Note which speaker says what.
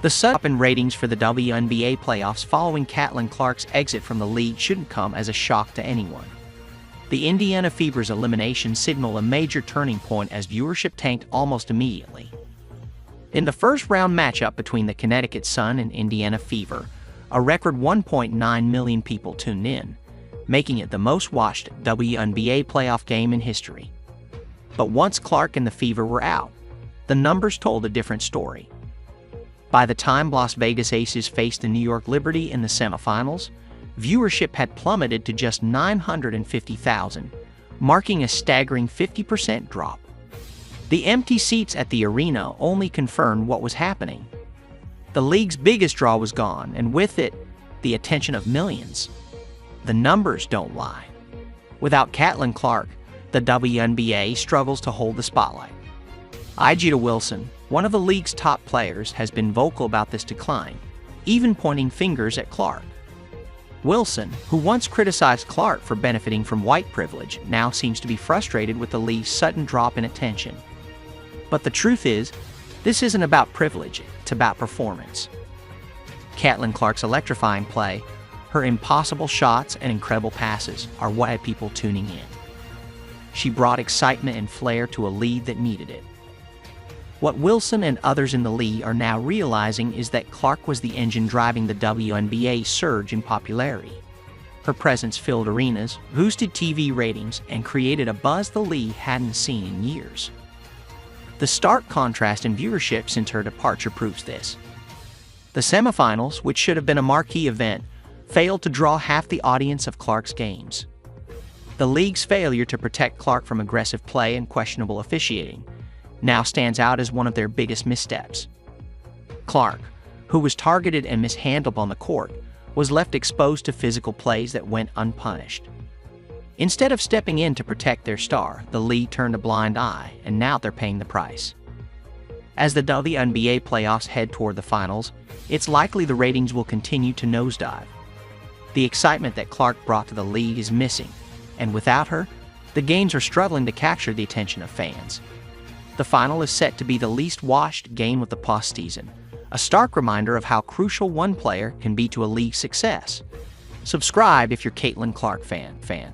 Speaker 1: The sudden drop in ratings for the WNBA playoffs following Caitlin Clark's exit from the league shouldn't come as a shock to anyone. The Indiana Fever's elimination signaled a major turning point as viewership tanked almost immediately. In the first-round matchup between the Connecticut Sun and Indiana Fever, a record 1.9 million people tuned in, making it the most-watched WNBA playoff game in history. But once Clark and the Fever were out, the numbers told a different story. By the time Las Vegas Aces faced the New York Liberty in the semifinals, viewership had plummeted to just 950,000, marking a staggering 50% drop. The empty seats at the arena only confirmed what was happening. The league's biggest draw was gone, and with it, the attention of millions. The numbers don't lie. Without Caitlin Clark, the WNBA struggles to hold the spotlight. A'ja Wilson, one of the league's top players, has been vocal about this decline, even pointing fingers at Clark. Wilson, who once criticized Clark for benefiting from white privilege, now seems to be frustrated with the league's sudden drop in attention. But the truth is, this isn't about privilege, it's about performance. Caitlin Clark's electrifying play, her impossible shots and incredible passes are what had people tuning in. She brought excitement and flair to a league that needed it. What Wilson and others in the league are now realizing is that Clark was the engine driving the WNBA's surge in popularity. Her presence filled arenas, boosted TV ratings, and created a buzz the league hadn't seen in years. The stark contrast in viewership since her departure proves this. The semifinals, which should have been a marquee event, failed to draw half the audience of Clark's games. The league's failure to protect Clark from aggressive play and questionable officiating now stands out as one of their biggest missteps. Clark, who was targeted and mishandled on the court, was left exposed to physical plays that went unpunished. Instead of stepping in to protect their star, the league turned a blind eye, and now they're paying the price. As the WNBA playoffs head toward the finals, it's likely the ratings will continue to nosedive. The excitement that Clark brought to the league is missing, and without her, the games are struggling to capture the attention of fans. The final is set to be the least watched game of the postseason, a stark reminder of how crucial one player can be to a league's success. Subscribe if you're Caitlin Clark fan.